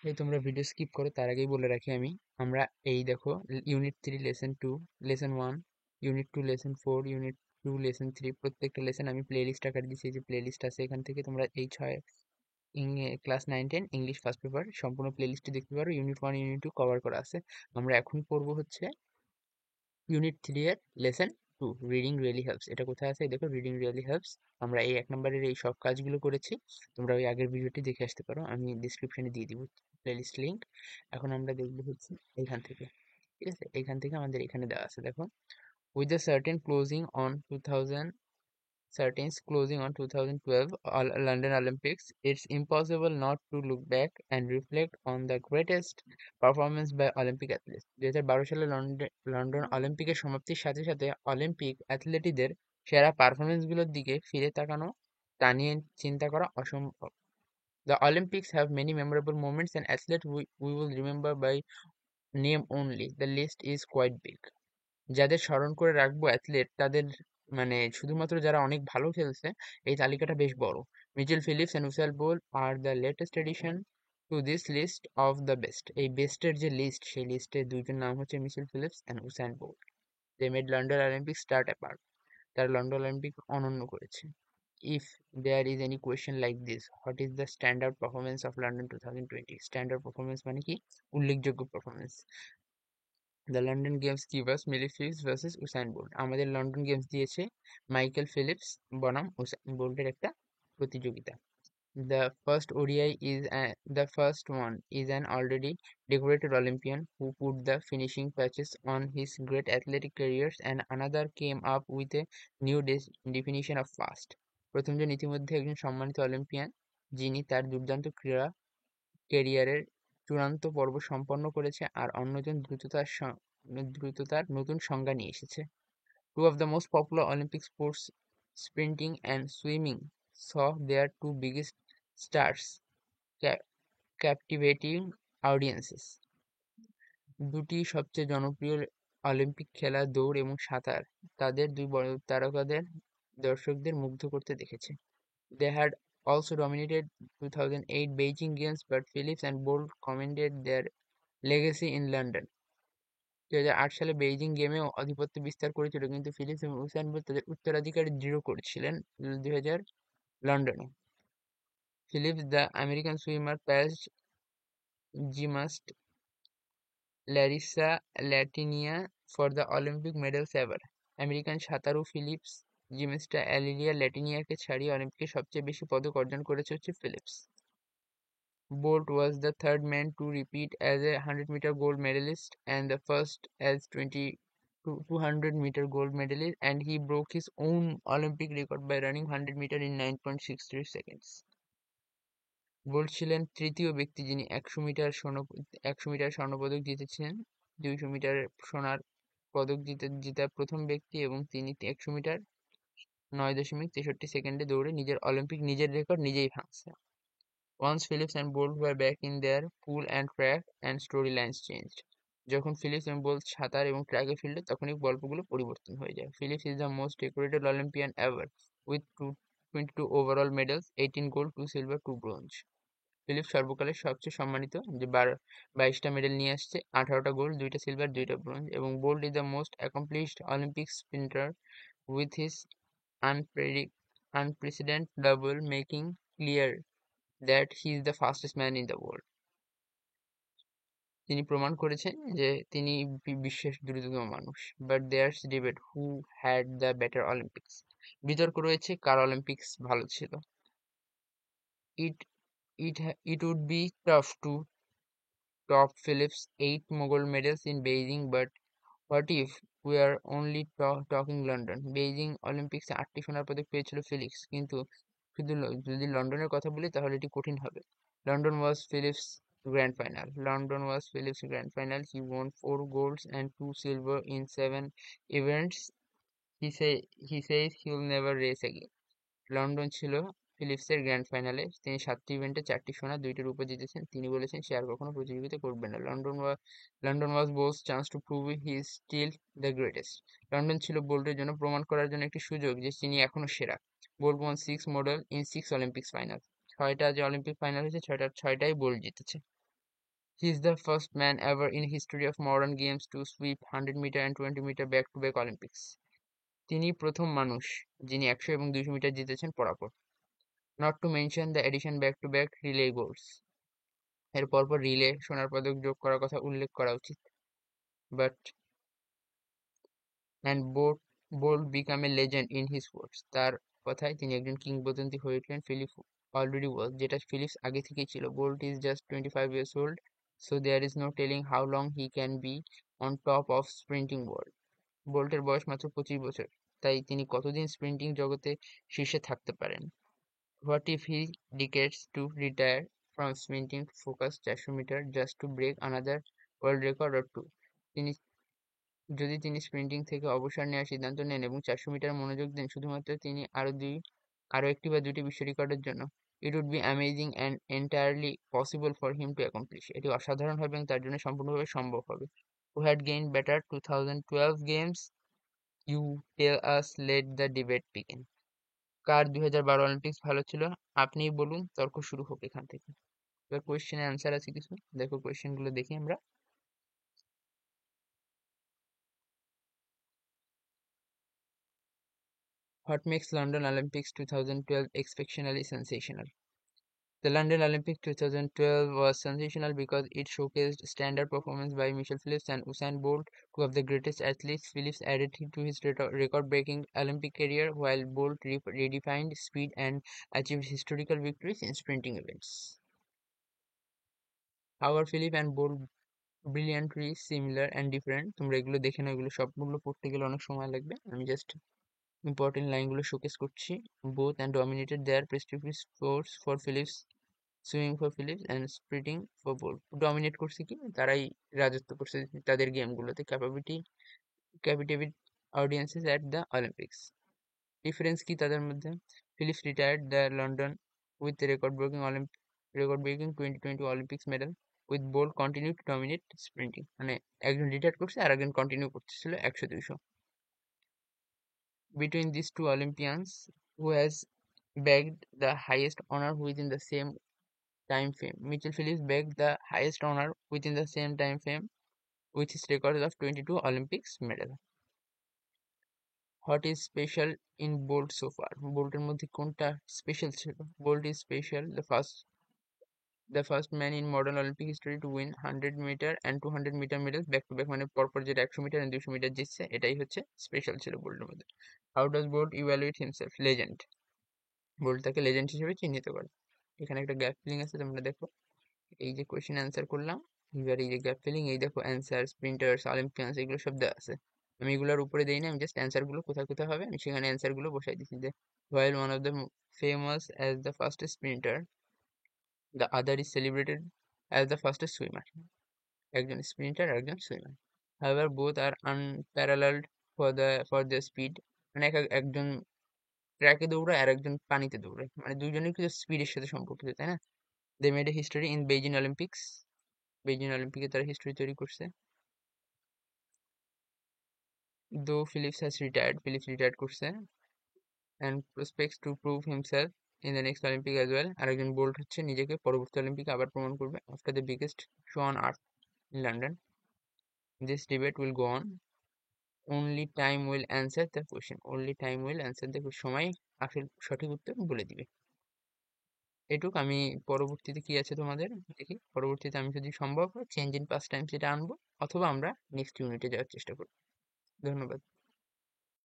এই তোমরা video skip করো, তার আগেই বলে রাখি আমি, আমরা এই দেখো unit 3 lesson 2, lesson 1, unit 2 lesson 4, unit 2 lesson 3 প্রত্যেকটা লেসন আমি প্লে লিস্ট আকারে দিচ্ছি। এই যে প্লে লিস্ট আছে, এখান থেকে তোমরা এই 6 ক্লাস 9-10 ইংলিশ ফার্স্ট পেপার সম্পূর্ণ প্লে লিস্টে দেখতে পারো। ইউনিট 1 ইউনিট 2 কভার করা আছে। আমরা এখন পড়বো হচ্ছে ইউনিট 3 এর লেসন 2, রিডিং রিয়েলি হেল্পস। এটা কোথায় আছে? এই দেখো, রিডিং রিয়েলি হেল্পস। আমরা এই 1 নম্বরের এই সব কাজগুলো করেছি। তোমরা ওই আগের ভিডিওটি দেখে আসতে পারো, আমি ডিসক্রিপশনে দিয়ে দিব প্লেলিস্ট লিংক। এখন আমরা দেখবো হচ্ছে এইখান থেকে, ঠিক আছে? এইখান থেকে আমাদের এখানে দেওয়া আছে, দেখো, with the certain closing on 2012 London Olympics, it's impossible not to look back and reflect on the greatest performance by Olympic athletes. 2012 সালে লন্ডন অলিম্পিকের সমাপ্তির সাথে সাথে অলিম্পিক অ্যাথলেটদের সেরা পারফরমেন্সগুলোর দিকে ফিরে তাকানো, তা নিয়ে চিন্তা করা অসম্ভব। The Olympics have many memorable moments and athletes we will remember by name only. The list is quite big. যাদের স্মরণ করে রাখবো অ্যাথলেট, তাদের মানে শুধুমাত্র যারা অনেক ভালো খেলছে, এই তালিকাটা বেশ বড়। Michael Phelps and Usain Bolt are the latest edition to this list of the best. এই বেস্টের যে লিস্ট, সেই লিস্টে দুইজন নাম হচ্ছে Michael Phelps and Usain Bolt. They made London Olympic start apart. তারা লন্ডন অলিম্পিক অনন্য করেছে। If there is any question like this, what is the standard performance of London 2020? Standard performance মানে কি? উল্লেখযোগ্য performance. The London games give us milli Philips versus Usain bolt. আমাদের London games দিয়েছে Michael Phillips বনাম Usain বোল্টের একটা প্রতিযোগিতা। The first one is an already decorated Olympian who put the finishing touches on his great athletic careers, and another came up with a new definition of fast. প্রথমজন ইতিমধ্যে একজন সম্মানিত Olympian, যিনি তার দুর্দান্ত ক্রীড়া ক্যারিয়ারের চূড়ান্ত পর্ব সম্পন্ন করেছে, আর অন্যজন দ্রুততার নতুন সংজ্ঞা নিয়ে এসেছে। Two of the most popular Olympic sports, sprinting and swimming, saw their two biggest stars ca- captivating audiences. দুটি সবচেয়ে জনপ্রিয় অলিম্পিক খেলা, দৌড় এবং সাঁতার, তাদের দুই বড় তারকাদের দর্শকদের মুগ্ধ করতে দেখেছে। They had also dominated 2008 Beijing Games, but Phillips and Bolt commended their legacy in London. 2008 সালে বেইজিং গেমেও আধিপত্য বিস্তার করেছিল, কিন্তু ফিলিপস এবং উসাইন বোল্ট তাদের উত্তরাধিকারী দৃঢ় করেছিলেন 2000 লন্ডনে। Phelps, the American swimmer, passed gymnast Larissa Latinia for the Olympic medals ever. American সাঁতারু ফিলিপস জিমন্যাস্ট অ্যালিলিয়া ল্যাটিনিয়াকে ছাড়িয়ে অলিম্পিকে সবচেয়ে বেশি পদক অর্জন করেছে হচ্ছে Phelps. Bolt was the third man to repeat as a 100-meter gold medalist and the first as 200-meter gold medalist, and he broke his own Olympic record by running 100 meter in 9.63 seconds. Bolt ছিলেন তৃতীয় ব্যক্তি যিনি 100 metre স্বর্ণপদক জিতেছেন, 200 metre সোনার পদক জেতা প্রথম ব্যক্তি, এবং তিনি 100 মিটার 9.63 সেকেন্ডে দৌড়ে নিজের রেকর্ড নিজেই ভাঙছে। Once Phillips and Bolt were back in their pool and track, and storylines changed. যখন ফিলিপস এবং বোল্ট সাঁতার এবং ট্র্যাকে ফিরল, তখনই গল্পগুলো পরিবর্তন হয়ে যায়। Phelps is the most decorated Olympian ever, with 22 overall medals, 18 gold, 2 silver, 2 bronze. Philips সর্বকালের সবচেয়ে সম্মানিত, যে 22টা মেডেল নিয়ে আসছে, 18টা গোল্ড, 2টা সিলভার, 2টা ব্রোঞ্জ। এবং bolt is the most accomplished Olympic sprinter, with his unprecedented double, making clear that he is the fastest man in the world. তিনি প্রমাণ করেছেন যে তিনি বিশ্বের দ্রুততম মানুষ। But there's debate who had the better Olympics. বিতর্ক রয়েছে কার অলিম্পিক্স ভালো ছিল। It it would be tough to top Phelps 8 gold medals in Beijing, but what if we are only talking London? Beijing অলিম্পিক্সে 8টি সোনার পদক পেয়েছিল ফিলিপস, কিন্তু শুধু যদি লন্ডনের কথা বলি তাহলে এটি কঠিন হবে। London was Phillips' grand final. London was Phillips' grand final. He won 4 golds and 2 silver in 7 events. He says he'll never race again. London ছিল ফিলিপসের গ্র্যান্ড ফাইনালে। তিনি 7টি ইভেন্টে 4টি সোনা, 2টি রূপো জিতেছেন। তিনি বলেছেন সে আর কখনো প্রতিযোগিতা করবেন না। London was Bolt's chance to prove he is still the greatest. London ছিল বোল্টের জন্য প্রমাণ করার জন্য একটি সুযোগ যে তিনি এখনো সেরা। Bolt won 6 medal in 6 Olympics final. 6টা যে অলিম্পিক ফাইনাল হয়েছে, ছয়টাই বোল্ট জিতেছে। He is the first man ever in history of modern games to sweep 100 metre and 20 metre back-to-back Olympics. তিনি প্রথম মানুষ যিনি 100 এবং 200 মিটার জিতেছেন পরাপর। Not to mention the addition back-to-back relay goals. এর পরপর রিলে সোনার পদক যোগ করার কথা উল্লেখ করা উচিত। But and Bolt became a legend in his words. তার কথায় তিনি একজন কিংবদন্তি হয়ে উঠলেন। Philip already was, যেটা ফিলিপস আগে থেকেই ছিল। Bolt is just 25 years old, so there is no telling how long he can be on top of sprinting world. বোল্টের বয়স মাত্র 25 বছর, তাই তিনি কতদিন স্প্রিন্টিং জগতে শীর্ষে থাকতে পারেন। What if he decides to retire from sprinting to focus 400 metre just to break another world record or two? তিনি যদি তিনি স্প্রিন্টিং থেকে অবসর নেওয়ার সিদ্ধান্ত নেন এবং 400 মিটার মনোযোগ দেন শুধুমাত্র তিনি আরও একটি বা দুটি বিশ্ব রেকর্ডের জন্য, it would be amazing and entirely possible for him to accomplish. এটি অসাধারণ হবে এবং তার জন্য সম্পূর্ণভাবে সম্ভব হবে। Who had gain better 2012 games? You tell us, let the debate begin. কার 2012 অলিম্পিক্স ভালো ছিল? আপনিই বলুন, তর্ক শুরু হোক এখান থেকে। এবার কোয়েশ্চেনের অ্যান্সার আছে কিছু, দেখো কোয়েশ্চেনগুলো দেখি আমরা। What makes London Olympics 2012 exceptionally sensational? The London Olympics 2012 was sensational because it showcased standout performance by Michael Phelps and Usain Bolt, two of the greatest athletes. Phelps added to his record-breaking Olympic career, while Bolt redefined speed and achieved historical victories in sprinting events. How are Philip and Bolt brilliantly similar and different? তোমরা এগুলো দেখে নাও, এগুলো সবগুলো পড়তে গেলে অনেক সময় লাগবে। আমি জাস্ট ইম্পর্টেন্ট লাইনগুলো শোকেস করছি। Both and dominated their respective sports for Phillips, swimming for Phelps and sprinting for Bolt. Dominate করছে কি, তারাই রাজত্ব করছে তাদের গেমগুলোতে। Captive audiences at the Olympics. Difference কি তাদের মধ্যে? Phelps retired the London with record breaking 2020 Olympics medal, with Bolt continue to dominate sprinting. মানে একজন রিটায়ার করছে আর একজন কন্টিনিউ করতেছিল 100-200। Between these two Olympians, who has bagged the highest honor within the same time frame? Mitchell Phillips bagged the highest honor within the same time frame with his record of 22 Olympics medal. What is special in Bolt so far? বোল্টের মধ্যে কোনটা special ছিল? Bolt is special, the first man in modern Olympic history to win 100 meter and 200 meter medals back to back, মানে পরপর যেটা 100 metre and 200 metre জিতছে, এটাই হচ্ছে special ছিল বোল্টের মধ্যে। How does Bolt evaluate himself? Legend. Bolt তাকে লেজেন্ড হিসেবে চিহ্নিত করে। এখানে একটা গ্যাপ ফিলিং আছে, তোমরা দেখো। এই যে কোয়েশ্চেন অ্যান্সার করলাম, এবার এই যে গ্যাপ ফিলিং, এই দেখো অ্যান্সার, স্প্রিন্টার্স, অলিম্পিয়ান্স, এগুলো সব দেওয়া আছে। আমি এগুলোর উপরে দেই না, আমি জাস্ট অ্যান্সারগুলো কোথায় কোথায় হবে আমি সেখানে অ্যান্সারগুলো বসাই দিচ্ছি। যে while one of the famous as the fastest sprinter, the other is celebrated as the fastest swimmer. একজন স্প্রিন্টার আর একজন swimmer. however both are unparalleled for their speed. মানে একজন ট্র্যাকে দৌড়ায় আর একজন পানিতে দৌড়ায়, মানে দুইজনেই কিন্তু স্পিডের সাথে সম্পর্কিত, তাই না? They made a history in Beijing Olympics. Beijing অলিম্পিকে তারা হিস্টোরি তৈরি করছে। Though Phillips retired করছে and prospects to prove himself in the next Olympic as well. আরেকজন বোল্ট হচ্ছে নিজেকে পরবর্তী অলিম্পিকে আবার প্রমাণ করবে after the biggest show on earth in London. This debate will go on. Only time will answer the question. Only time will answer the question. সময় আসল সঠিক উত্তর বলে দিবে। এটুক। আমি পরবর্তীতে কি আছে তোমাদের দেখি। পরবর্তীতে আমি যদি সম্ভব হয় চেঞ্জ ইন পাস্ট টাইমস এটা আনবো, অথবা আমরা নেক্সট ইউনিটে যাওয়ার চেষ্টা করব। ধন্যবাদ।